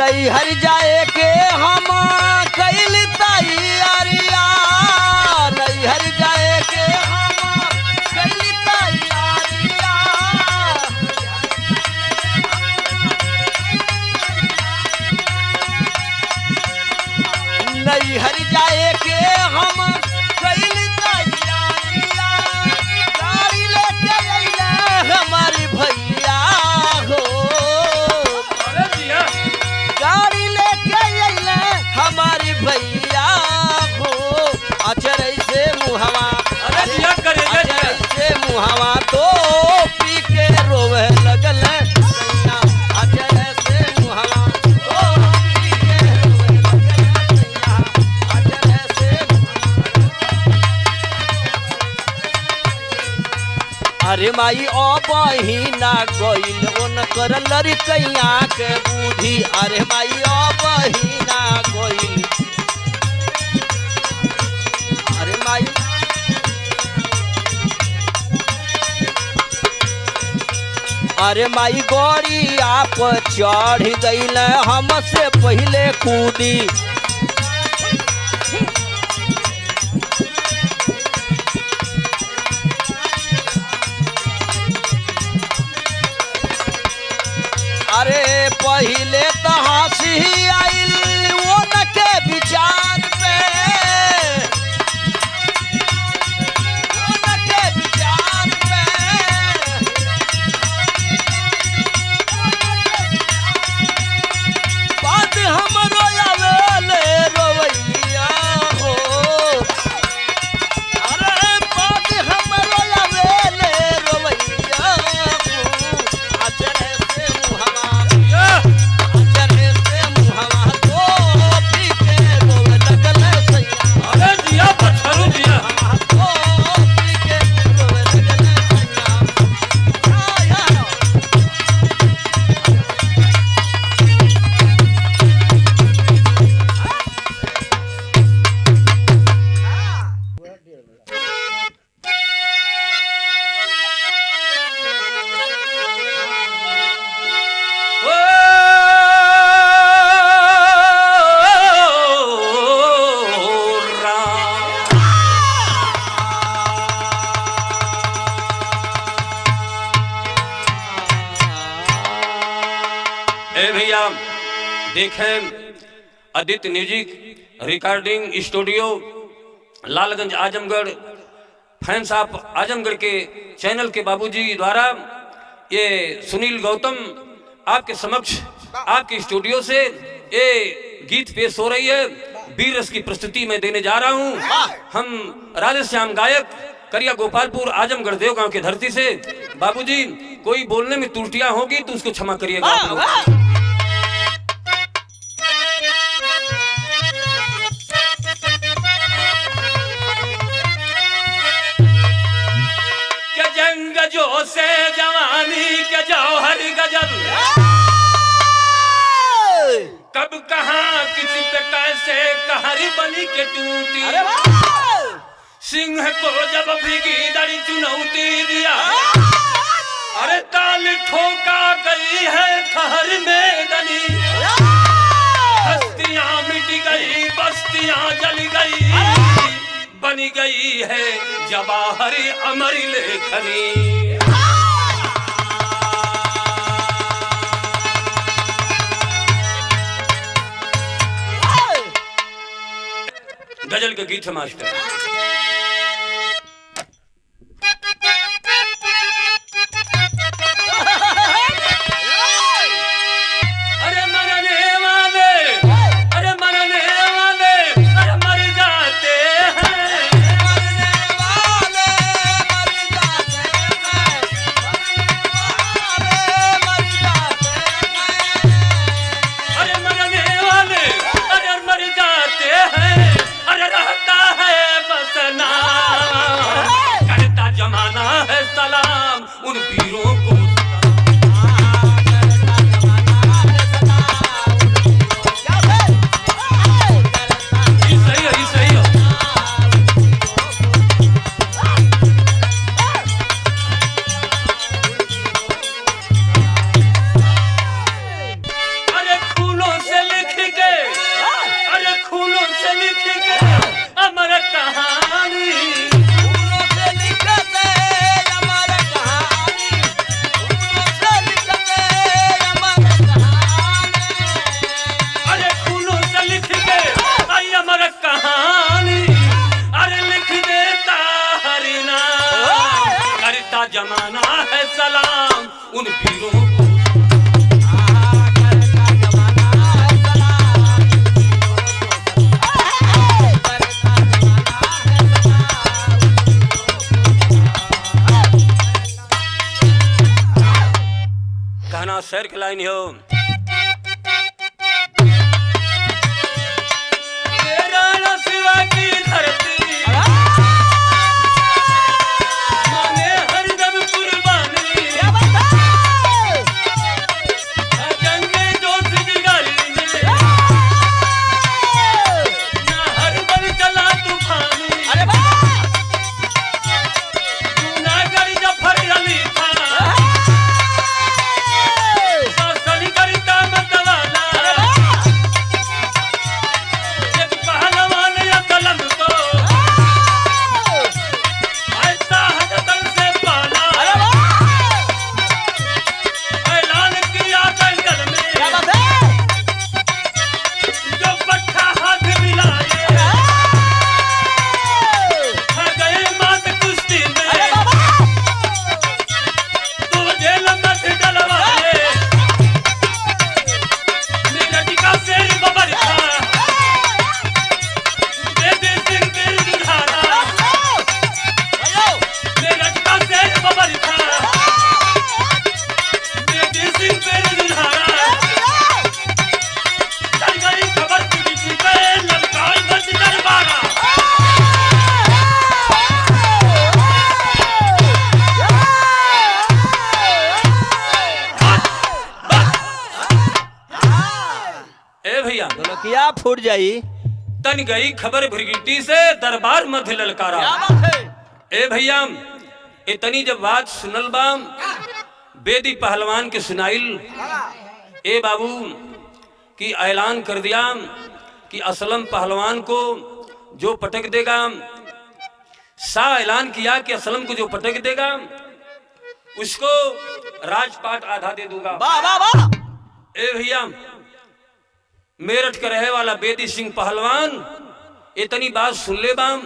नैहर जाए के हम कैल तैयारिया नैहर जाए के हम कैल तैयारिया नैहर जाए के हम कैल तैयारिया गाड़ी लेके अइले हमारी भैया हो गाड़ी लेके अइले हमारी भैया हो अचर से मुहवा अचर से मुहवा तो पी के रोवे लगल सैया अचर से मुहवा तो पी के रोवे लगल सैया अचर से अरे माई ओ बहिना गइल उनकर लड़कैया के बूढ़ी अरे माई ओ बहिना गइल अरे माई अरे माई गोरी आप चढ़ गइल हमसे पहले कूदी अरे पहले तो हंसी आइल उनके विचार पे उनके विचार पे बात हमरो आवेले रोवैया हो अरे बात हमरो आवेले रोवैया हो अचर से मुहवा अचर से मुहवा तो पी के रोवे लगल सैया अरे दिया पछरू दिया तो पी के रोवे लगल सैया ओ राम ए भैया देखें Aditya music recording studio Lalganj Azamgarh fans of Azamgarh के चैनल के बाबूजी द्वारा ये सुनील गौतम आपके समक्ष आपके स्टूडियो से ये गीत पेश हो रही है। वीर रस की प्रस्तुति मैं देने जा रहा हूँ। हम राधेश्याम गायक करिया गोपालपुर आजमगढ़ देवगांव की धरती से। बाबूजी कोई बोलने में त्रुटियां होगी तो उसको क्षमा करिएगा आप लोग। के जंग जो से जवानी के जौहर गजल कब कहाँ किसी पे कैसे कहरी बनी के टूटी अरे वाह सिंह को जब भीगी दड़ी चुनौती दिया अरे ताल ठोका गई है खहर में दनी हस्तियां मिट गई बस्तियां जल गई बनी गई है जवाहर अमर लेखनी। गजल का गीत है मास्टर। अरे मरने वाले अरे मरने वाले अरे मर जाते हैं मरने वाले मर जाते हैं मर जाते हैं अरे मरने वाले अरे मर जाते हैं अरे रहता है बस नाम करता जमाना है सलाम उन वीरों को। अरे फूलों से का जमाना है सलाम उन वीरों को। गाना शेर की लाइन हो, शिवा की धरती माने हरदम कुर्बानी, जंगे जोश जिगरी में ना हर बल चला तूफानी, जूनागढ़ जफर अली था शासन करता मतवाला, एक पहलवान या कलम को ऐसा हदतन से पाला, ऐलान किया दंगल में जो पट्टा हाथ मिलाए, गए मात कुश्ती में तो जेल मत डलवाए, नीरज का शेर बबर था बेदी सिंह तेरी दुधारा, नीरज का शेर बबर था बेदी सिंह तेरी दुधारा, चल गई खबर किसी पे ललकार बज दरबारा। ए भैया ढोलकिया फूट जाई। तन गई खबर भृगिटी से दरबार मध्य ललकारा। क्या बात है? ए भैया इतनी जब बात सुनल बाम बेदी पहलवान के सुनाइल, ए बाबू की ऐलान कर दिया कि असलम पहलवान को जो पटक देगा, शाह ऐलान किया कि असलम को जो पटक देगा उसको राजपाट आधा दे दूंगा। वाह वाह वाह। ए भैया मेरठ का रहे वाला बेदी सिंह पहलवान इतनी बात सुन ले बाम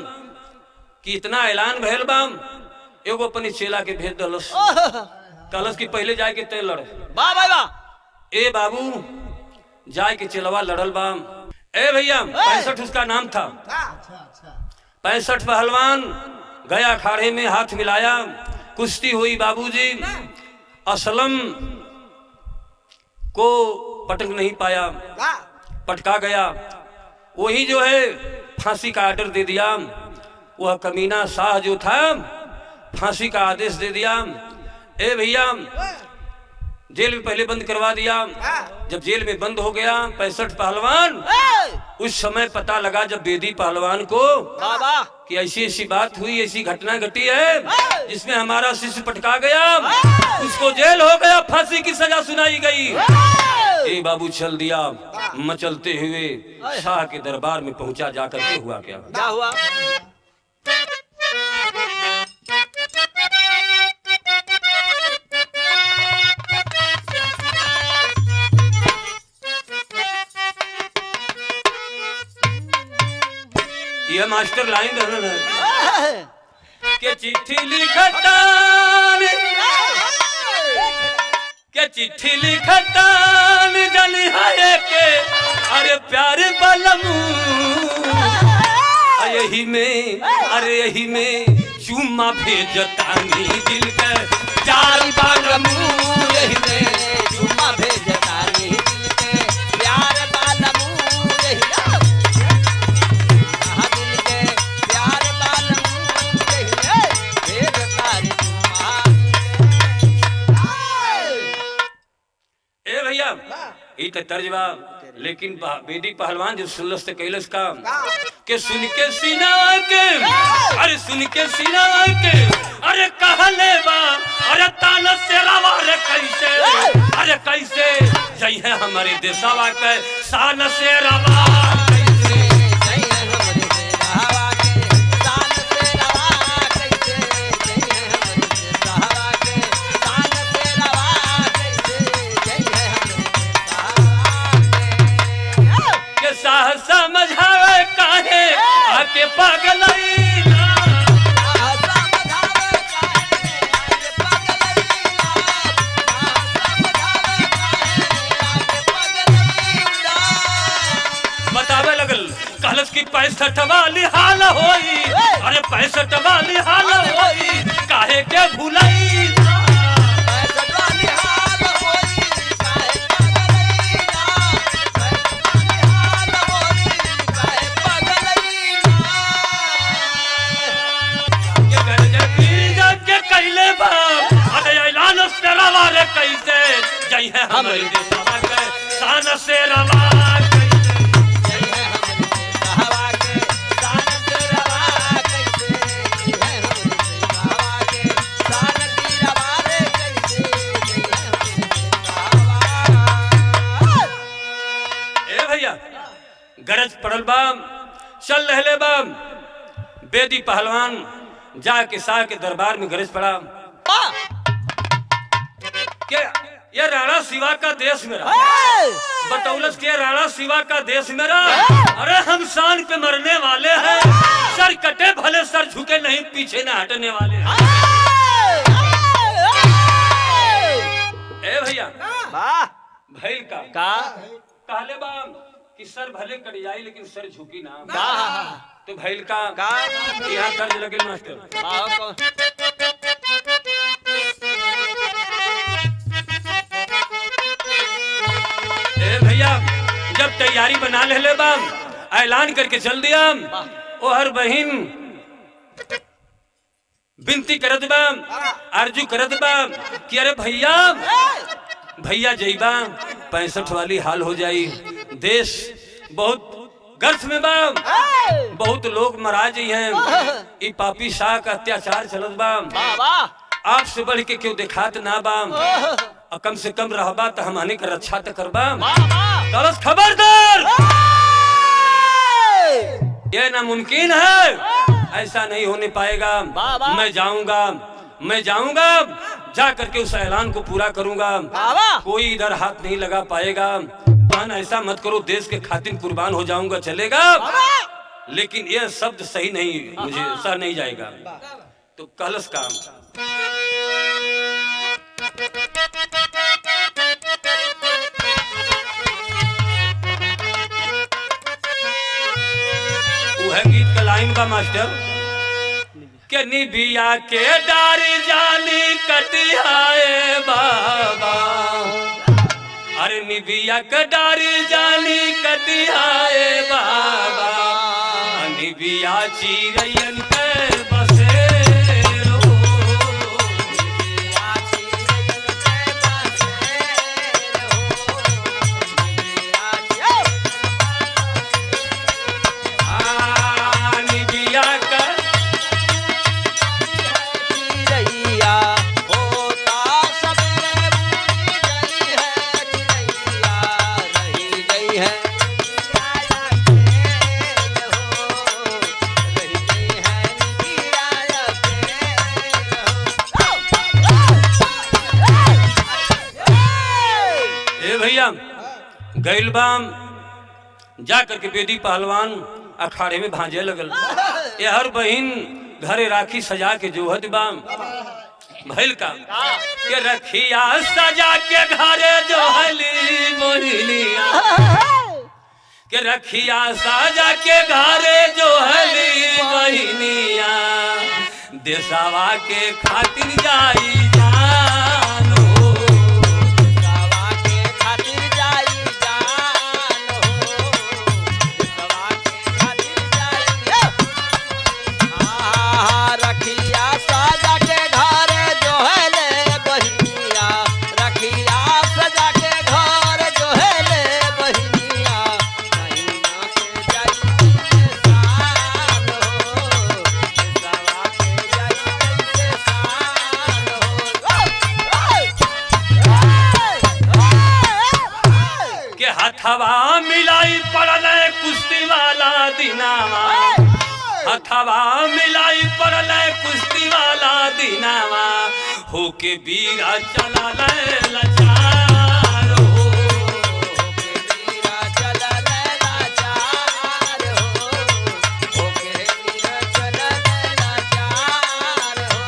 कि इतना ऐलान भैल बाम, एगो अपने चेला के भेज दलस, कलस की पहले जाए के तय लड़। वाह वाह वाह। ए बाबू जाए के चेलवा लड़ल बाम। ए भैया 65 उसका नाम था। 65 पहलवान गया अखाड़े में हाथ मिलाया, कुश्ती हुई बाबूजी, असलम को पटक नहीं पाया, पटका गया। वही जो है फांसी का आर्डर दे दिया, वह कमीना शाह जो था फांसी का आदेश दे दिया। ए भैया जेल में पहले बंद करवा दिया। जब जेल में बंद हो गया 65 पहलवान, उस समय पता लगा जब बेदी पहलवान को वाह वाह। कि ऐसी ऐसी बात हुई, ऐसी घटना घटी है जिसमें हमारा शिष्य पटका गया, उसको जेल हो गया, फांसी की सजा सुनाई गई। ए बाबू चल दिया मचलते हुए शाह के दरबार में पहुंचा। जाकर के हुआ क्या? क्या हुआ? यह मास्टर लाइन रहना है के चिट्ठी लिखतान, के चिट्ठी लिखतान जनी है के अरे प्यार बलमू, यही में अरे यही में चुम्मा भेजतानी दिल के प्यार बलमू, यही में चुम्मा भेजतानी दिल के प्यार बालमू, यही दिल के प्यार बालमू, यही भेजतानी चुम्मा। ए भैया ई तो तर्जबा, लेकिन बेदी पहलवान जो सुनलस ते कैलस का के सुन के सीना के, अरे सुन के सीना के अरे कहले बा अरे ताना से रवा रे कैसे, अरे कैसे जई है हमारे देशवा के शान से रवा, कैसे जय हमरे देशवा के शान से रवा, कैसे जय हमरे देशवा के शान से रवा, कैसे जय हमरे देशवा के साह समझावे काहे आके पागलई ना, समझावे काहे आके 65 वाली हाल होई, अरे 65 वाली हाल होई, काहे के भुलाई ना। ये गरजे पीर के कैले बाप, अरे ऐलान से रवा रे कैसे जय है हमारे देशवा के शान से रवा कैसे। गरज पड़ल बाम चल रहले बाम, बेदी पहलवान जाके शाह के दरबार में गरज पड़ा के ये राणा शिवा का देश मेरा, बतौलस के राणा शिवा का देश मेरा, अरे हम शान पे मरने वाले हैं, सर कटे भले सर झुके नहीं, पीछे ना हटने वाले हैं। ए भैया भैल का कहले बाम कि सर भले कट जाए लेकिन सर झुकी ना। तो भैल का यहाँ कर्ज लगे मास्टर। ए भैया जब तैयारी बना ले बाम, ऐलान करके चल दिया, ओ हर बहिन बिनती करत बाम, अर्जू करत बाम कि अरे भैया भैया जईबा 65 वाली हाल हो जाई, देश बहुत गर्थ में बाम, बहुत लोग मरा जी हैं, ई पापी शाह का अत्याचार चलत बाम, आपसे बढ़ के क्यों दिखात ना बाम, और कम से कम रहबा तो हमने का रक्षा तो करबाम। तरस खबरदार, ये नामुमकिन है, ऐसा नहीं होने पाएगा। मैं जाऊंगा जा करके उस ऐलान को पूरा करूंगा, कोई इधर हाथ नहीं लगा पाएगा। ऐसा मत करो, देश के खातिर कुर्बान हो जाऊंगा चलेगा, लेकिन यह शब्द सही नहीं, मुझे सह नहीं जाएगा। तो कलश काम वो है गीत का लाइन का मास्टर के निबिया के डारी जाली कटियाए बाबा, अरे निबिया के डारी जाली कटियाए बाबा, निबिया चिरैयन के बसेरो, निबिया चिरैयन के बसेरो, निबिया का चिरैया होता सबेरे बुझी गई है, गैल बाम जा करके बेदी पहलवान अखाड़े में भांजे लगल, ये हर बहिन घरे राखी सजा के जोहत बाम भैल का के रखिया सजा के घरे जोहली मोहनिया, के रखिया सजा के घरे जोहली बहिनिया, देशवा के खातिर जाई हथवा मिलाई पड़ल कुश्ती वाला दिनावा, हथवा मिलाई पड़ल कुश्ती वाला दिनावा, होके बीरा चला लाचार हो, होके बीरा चला लाचार हो, होके बीरा चला लाचार हो,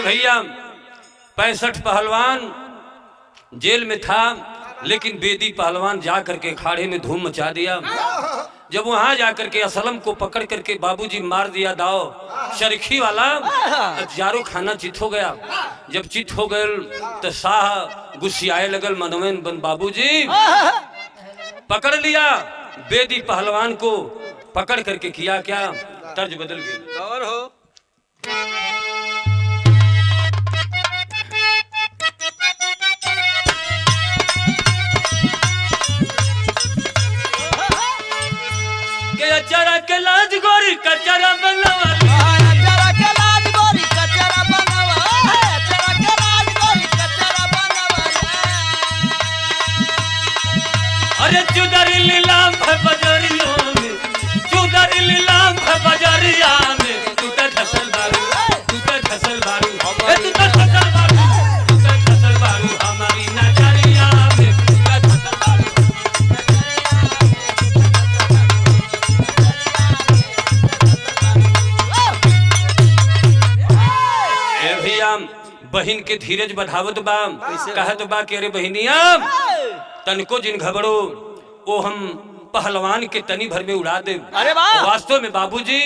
भैया 65 पहलवान जेल में था, लेकिन बेदी पहलवान जा करके अखाड़े में धूम मचा दिया। जब वहां जाकर के असलम को पकड़ करके बाबूजी मार दिया दाव चरखी वाला, हजारों खाना चित हो गया। जब चित हो गए तो शाह गुस्सियाए लगल मनोवन बन बाबूजी पकड़ लिया बेदी पहलवान को, पकड़ करके किया क्या, तर्ज बदल गई। और हो के अचारा के लाज गोरी कचरा बनवाली, अचारा के लाज गोरी कचरा बनवा, अचारा के लाज गोरी कचरा बनवा। अरे चुदरी लीलाम है बजरिया में, चुदरी लीलाम है बजरिया में, तू तो धसल बारू, तू तो धसल बारू, ए तू तो धसल बारू, तू तो धसल बारू हमारी नजरिया में, तू तो धसल बारू। ए भैया बहिन के धीरज बढ़ावत बा, कहत बा कि अरे बहिनिया तनको जिन घबरो वो हम पहलवान के तनी भर में उड़ा दे। अरे वाह! वास्तव में बाबूजी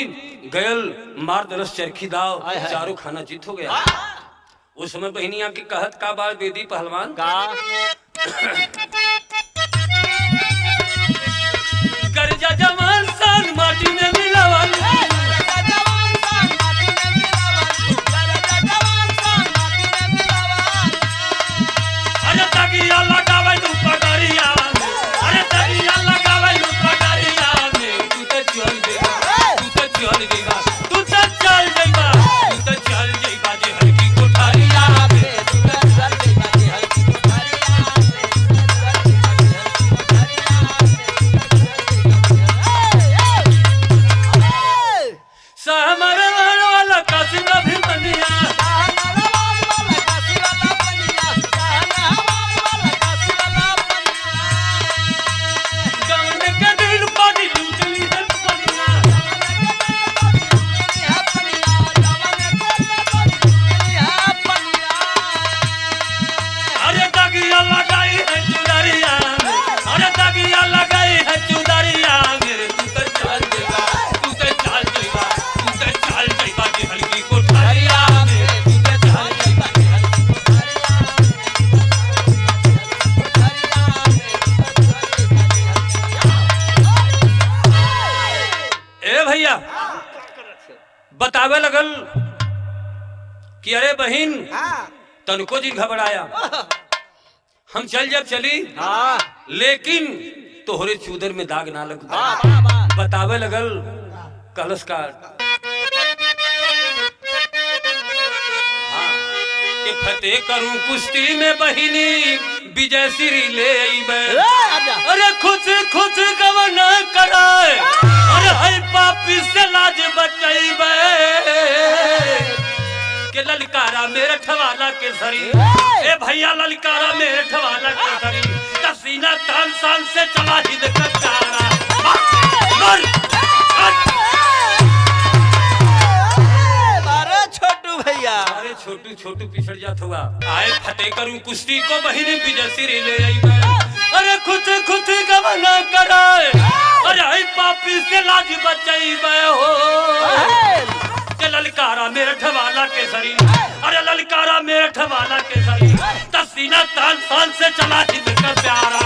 गयल मार दरस चरखी दाव, चारों खाना जीत हो गया। उस समय बहनिया की कहत का बात बेदी पहलवान का कर्जा जवान सान माटी में मिलावल, जवान सान माटी में मिलावल, जवान सान माटी में मिलावल। अरे तगिया लगावे तू पगड़िया में, अरे तगिया लगावे तू पगड़िया में, तू तो चल देगा, तू तो चल देगा, तू तो चल देगा, तू तो चल देगा जे हल्की कोठारिया में। सहमरवान वाला कासिम भी बनिया, गवन के दिल पानी लूटली है बनिया। अरे तगिया लगाई है चुदरिया में, अरे तगिया लगाई है चुदरिया में, तू तो चल देगा, तू तो चल देगा, तू तो चल देगा जे हल्की कोठारिया में, तू तो चल देगा। ए भैया बतावे लगल कि अरे बहिन तनको जी घबराया, हम चल जब चली लेकिन तोहरे चूदर में दाग ना लग। बतावे लगल कलश का कि फतेह करूं कुश्ती में बहिनी विजय श्री ले आईबे। अरे खुश खुश गवना कराए, अरे हई पापी से लाज बचाईबे के ललकारा मेरे ठवाला के सरी। ए भैया ललकारा मेरे ठवाला के सरी, तसीना तान शान से चला ही देखा चारा। छोटू भैया अरे छोटू छोटू पिछड़ जात हुआ आए फतेह करूं कुश्ती को बहिनी विजय श्री ले आईबे। अरे खुद खुद गवना कराए, अरे हई पापी से लाज बचाईबे हो के ललकारा मेरे ठवाला के सरी। अरे ललकारा मेरे ठवाला के सरी, तसीना तान शान से चला ही देखा प्यारा।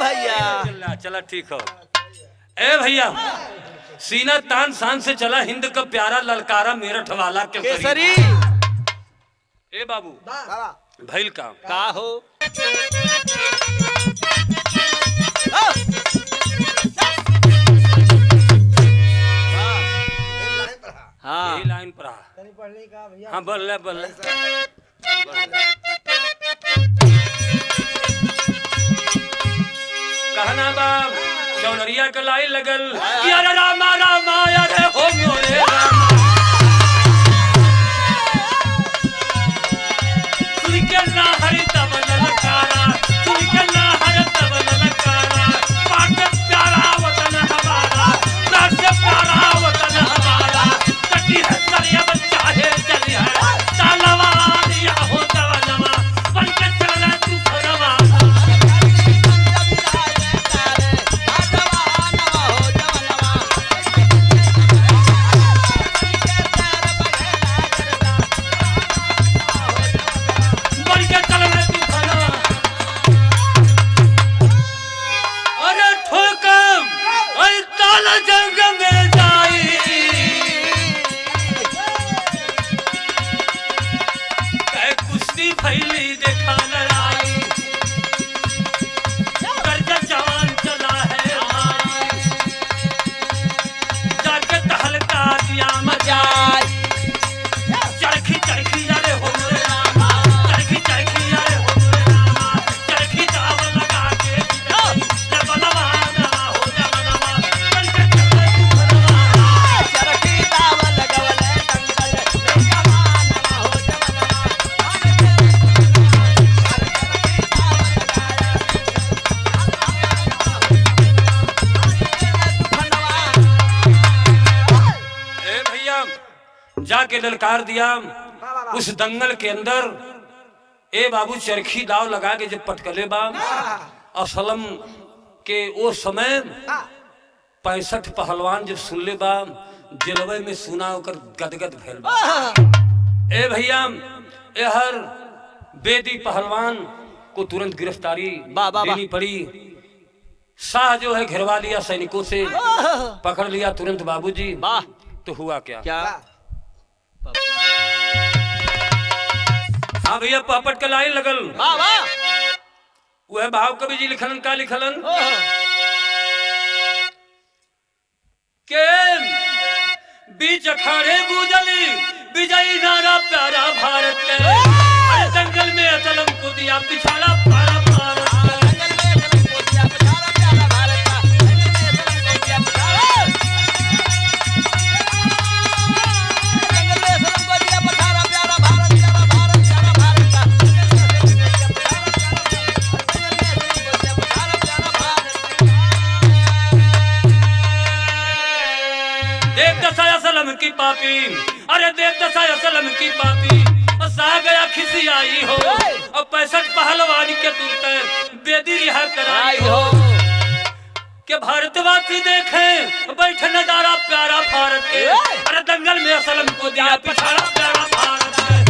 भैया चला ठीक हो। ए भैया सीना तान शान से चला हिंद का प्यारा ललकारा मेरठ वाला के केसरी। ए बाबू भैल का हो हाँ यही लाइन पर हाँ बोल ले कहना बाप चौनरिया का लाई लगल कि अरे रामा रामा अरे हो मोरे रामा सुन के ना हरि तब ललकारा, सुन के ना हरि तब ललकारा, पाक प्यारा वतन हमारा, पाक प्यारा वतन के ललकार दिया। उस दंगल के अंदर ए बाबू चरखी दाव लगा के जब पटकले बा असलम के वो समय 65 पहलवान जब सुन ले बा जलवे में सुना होकर गदगद भैल बा। ए भैया ए हर बेदी पहलवान को तुरंत गिरफ्तारी देनी पड़ी। शाह जो है घिरवा लिया सैनिकों से, पकड़ लिया तुरंत बाबूजी। तो हुआ क्या? हाँ भैया पापट के लाइन लगल। वह भाव कवि जी लिखलन का लिखलन के बीच अखाड़े गूंजली विजयी नारा प्यारा भारत के। अरे दंगल में असलम को दिया पिछाड़ा पारा भारत का। की पापी, अरे देख दसाया सलम की पापी सा गया खिसी आई हो। और 65 पहलवानी के तुरते बेदी रिहा कराई हो। कि भारतवासी देखें बैठे नजारा प्यारा भारत के। अरे दंगल में असलम को दिया पिछाड़ा प्यारा भारत के।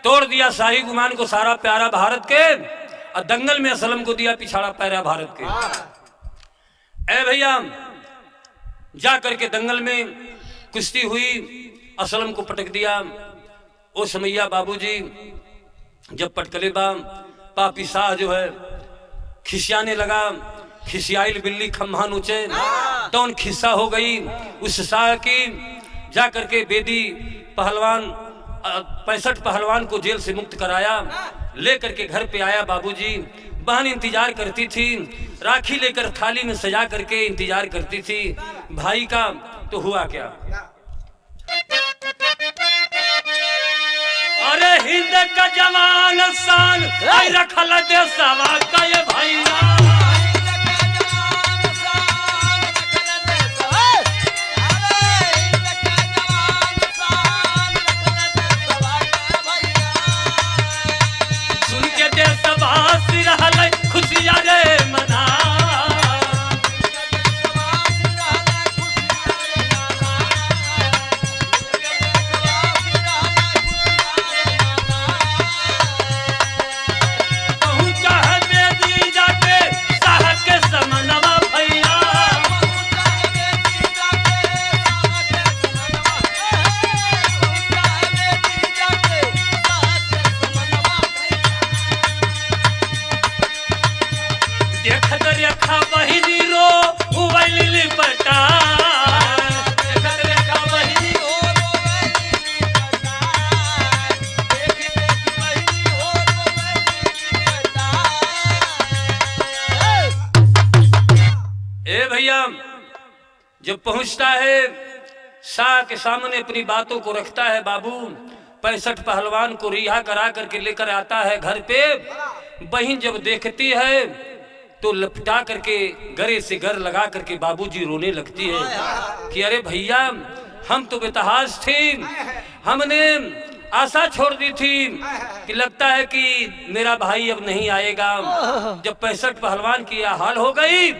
तोड़ दिया शाही गुमान को सारा प्यारा भारत के। और दंगल में असलम को दिया पिछाड़ा प्यारा भारत के। ए भैया जा करके दंगल में कुश्ती हुई, असलम को पटक दिया। ओ समैया बाबूजी जब पटकले बा पापी शाह जो है खिसियाने लगा। खिसियाइल बिल्ली खम्हा नोचे तो खिस्सा हो गई उस शाह की। जा करके बेदी पहलवान 65 पहलवान को जेल से मुक्त कराया। लेकर के घर पे आया बाबूजी। बहन इंतजार करती थी, राखी लेकर थाली में सजा करके इंतजार करती थी भाई का। तो हुआ क्या? अरे हिंद का जवान शान रखल देशवा का ये भैया। खुशियां रे मना पहुंचा है बेदी जाके साहब के समनवा भैया। देखत रेखा बहिनी रो उबैली लिपटा। देखत रेखा बहिनी रो उबैली लिपटा। देखी देखी बहिनी रो उबैली लिपटा। ए भैया जब पहुंचता है शाह के सामने अपनी बातों को रखता है बाबू। 65 पहलवान को रिहा करा करके लेकर आता है घर पे। बहन जब देखती है तो लपटा करके गरे से गर लगा करके बाबूजी रोने लगती है कि अरे भैया हम तो बेतहाश थे, हमने आशा छोड़ दी थी कि लगता है कि मेरा भाई अब नहीं आएगा। जब 65 पहलवान की यह हाल हो गई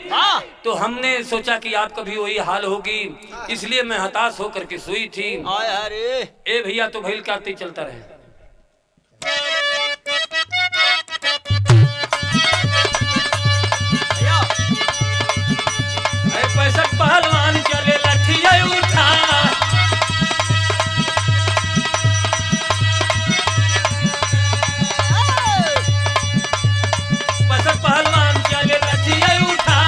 तो हमने सोचा कि आपका भी वही हाल होगी, इसलिए मैं हताश होकर के सोई थी। ए भैया तो भैल काटते चलता रहे। 65 पहलवान चले लठिया उठा। 65 पहलवान चले लठिया उठा।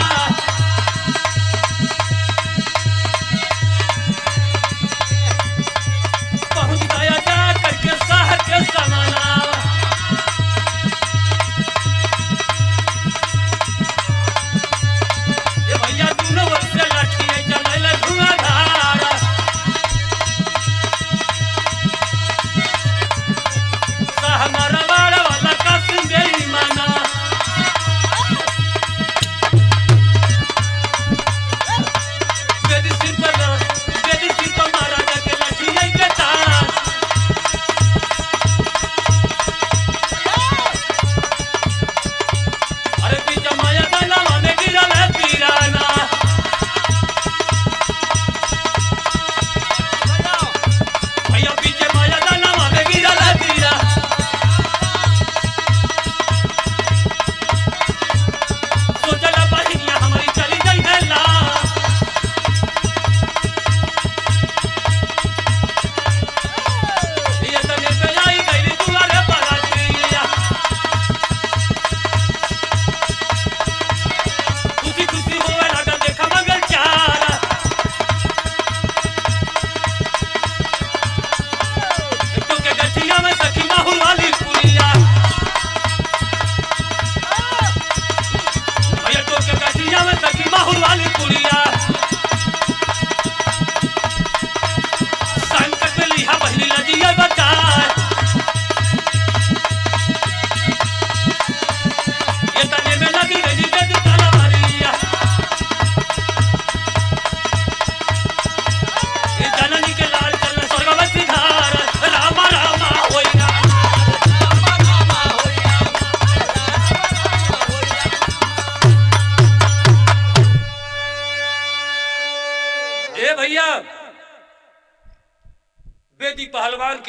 पहुंच गया जा करके शाह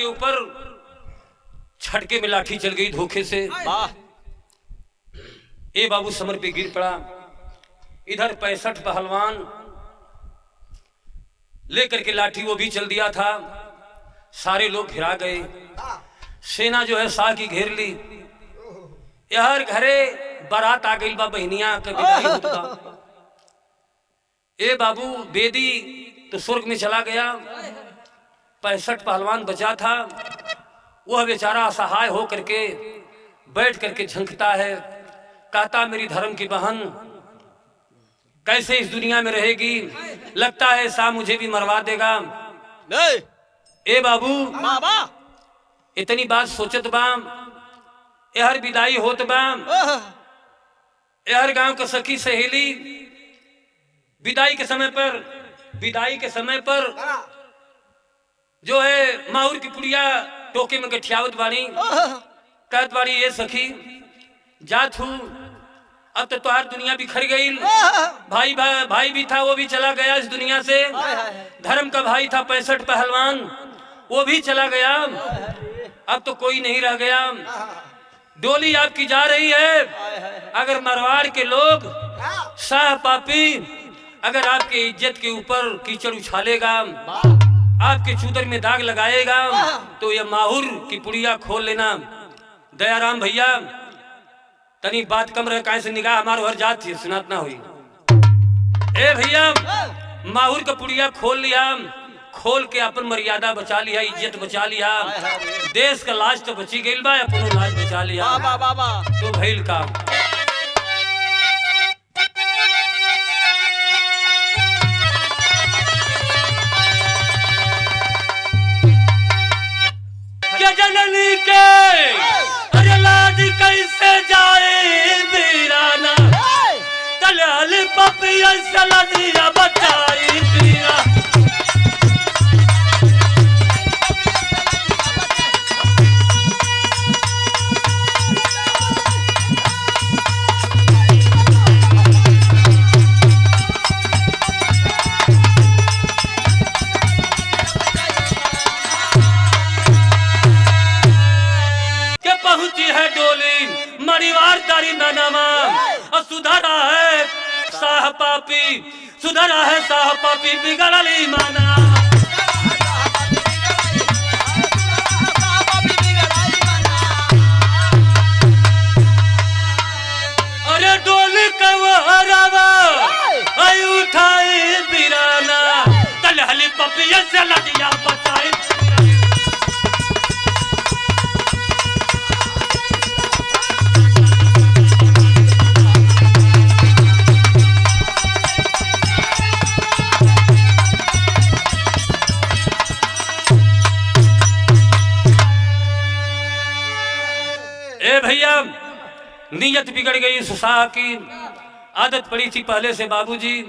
ऊपर छटके में लाठी चल गई धोखे से। वाह ए बाबू समर पे गिर पड़ा। इधर 65 पहलवान लेकर के लाठी वो भी चल दिया था। सारे लोग घिरा गए। सेना जो है शाह की घेर ली। यार घरे बारात आ गई बा, बहनिया का विदाई होत बा। ए बाबू बेदी तो स्वर्ग में चला गया। 65 पहलवान बचा था। वह बेचारा असहाय हो करके बैठ करके झंकता है, कहता मेरी धर्म की बहन कैसे इस दुनिया में रहेगी, लगता है शाह मुझे भी मरवा देगा। नहीं ए बाबू बाबा इतनी बात सोचत बा, यार विदाई होत बा। यार गांव का सखी सहेली विदाई के समय पर जो है माहौर की पुड़िया टोके में गठियावत बाड़ी। कहत बाड़ी ये सखी जात हूँ, अब तो तुहार दुनिया बिखर गई। भाई भी था, वो भी चला गया इस दुनिया से। धर्म का भाई था 65 पहलवान, वो भी चला गया। अब तो कोई नहीं रह गया। डोली आपकी जा रही है। अगर मारवाड़ के लोग शाह पापी अगर आपके इज्जत के ऊपर कीचड़ उछालेगा, आपके चूतर में दाग लगाएगा, तो ये माहौर की पुड़िया खोल लेना। दयाराम भैया तनी बात कम रहे, काहे से निगाह हमारे हर जात थी, सुनात ना हुई। ए भैया माहौर का पुड़िया खोल लिया, खोल के अपन मर्यादा बचा लिया, इज्जत बचा लिया। देश का लाज तो बची गई बा, अपन लाज बचा लिया। बाबा तो भइल का क्या जननी के अरे लाज कैसे जाए वीराना, तलाल पपिया सलादिया बचाई पीरा। पहुंची है डोली मरिवार दारी नानामा, और सुधरा है शाह पापी, सुधरा है शाह पापी बिगड़ली माना। अरे डोली कवरवा आई उठाई बिराना, तलहली पपिया से लदिया बचाई। भैया नीयत बिगड़ गई शाह की। आदत पड़ी थी पहले से बाबूजी,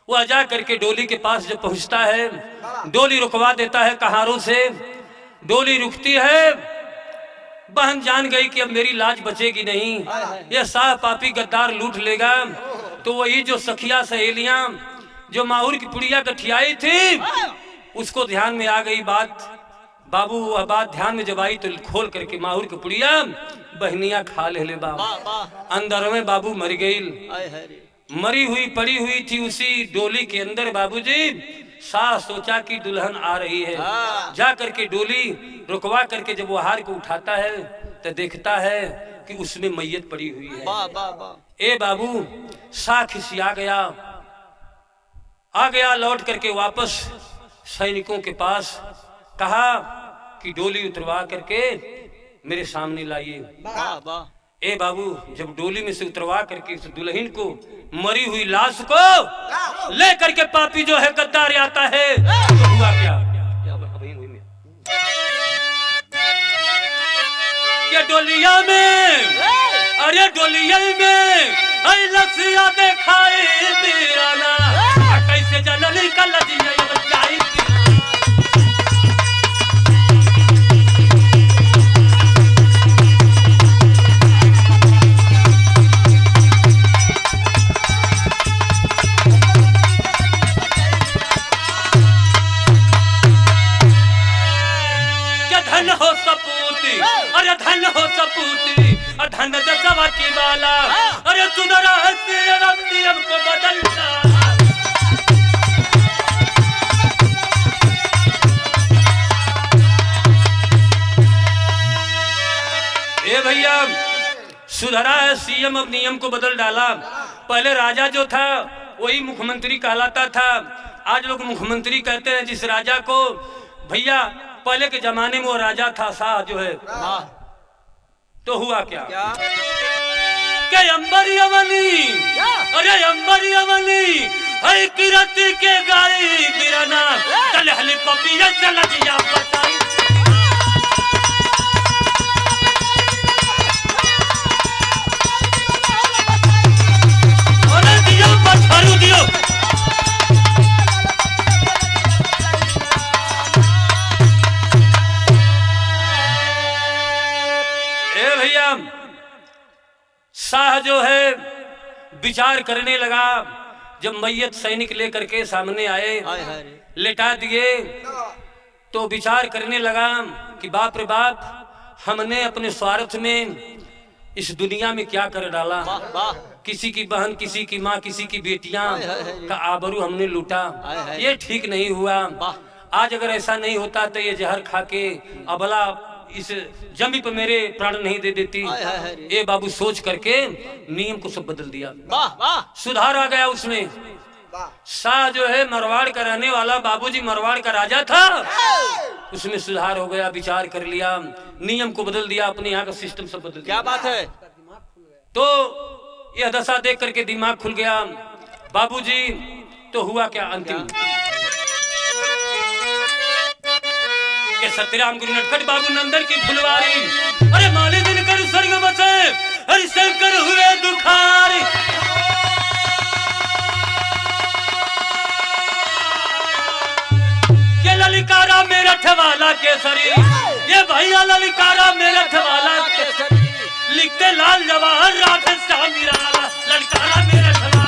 वह जा करके डोली के पास जब पहुंचता है, डोली रुकवा देता है कहारों से। डोली रुकती है, बहन जान गई कि अब मेरी लाज बचेगी नहीं, यह शाह पापी गद्दार लूट लेगा। तो वही जो सखिया सहेलियां जो माहौर की पुड़िया गठियाई थी, उसको ध्यान में आ गई बात। बाबू वह बात ध्यान में जब आई तो खोल करके माहौर की पुड़िया बहनिया खा ले बाबू। अंदर में बाबू मर गई, मरी हुई पड़ी हुई थी उसी डोली के अंदर। बाबूजी शाह सोचा कि दुल्हन आ रही है, जा करके डोली रुकवा करके जब वो हार को उठाता है तो देखता है कि उसमें मैयत पड़ी हुई है। ए बाबू शाह खिसिया गया, आ गया लौट करके वापस सैनिकों के पास, कहा कि डोली उतरवा करके मेरे सामने लाइए। ए बाबू जब डोली में से उतरवा करके उस दुल्हन को, मरी हुई लाश को ले करके पापी जो है गद्दार आता है, तो हुआ क्या? क्या डोलिया में, अरे डोलिया में लसिया देखाई बीराना, कैसे जननी का लदिया बचाई। धन हो सपूती, अरे धन हो सपूती, और धन दसवा की माला, अरे सुधरा नियम को बदल डाला। ए भैया सुधरा है सीएम, अब नियम को बदल डाला। पहले राजा जो था वही मुख्यमंत्री कहलाता था, आज लोग मुख्यमंत्री कहते हैं जिस राजा को। भैया पहले के जमाने में वो राजा था शाह जो है, तो हुआ क्या के अंबर यमनी, अरे अंबर यमनी है किरत के गाई बिरना चल हली पपिया चल दिया बताई। शाह जो है विचार करने लगा, जब मैयत सैनिक लेकर के सामने आए लेटा दिए तो विचार करने लगा कि बाप रे बाप, हमने अपने स्वार्थ में इस दुनिया में क्या कर डाला। किसी की बहन, किसी की माँ, किसी की बेटियां का आबरू हमने लूटा, ये ठीक नहीं हुआ। आज अगर ऐसा नहीं होता तो ये जहर खा के अबला इस जमी पे मेरे प्राण नहीं दे देती। ये बाबू सोच करके नियम को सब बदल दिया, सुधार आ गया उसमें। शाह जो है मारवाड़ का रहने वाला, बाबूजी मारवाड़ का राजा था, उसमें सुधार हो गया, विचार कर लिया, नियम को बदल दिया, अपने यहाँ का सिस्टम सब बदल दिया। क्या बात है। तो यह दशा देख करके दिमाग खुल गया बाबूजी। तो हुआ क्या अंतिम के सत्यराम गुरु नटखट बाबू नंदन की फुलवारी, अरे माले दिन कर स्वर्ग बचे, हरि शंकर हुए दुखारी। के ललिकारा मेरठ वाला केसरी, ये भैया ललिकारा मेरठ वाला केसरी, लिखते लाल जवाहर राधे श्याम निराला, ललिकारा मेरठ वाला।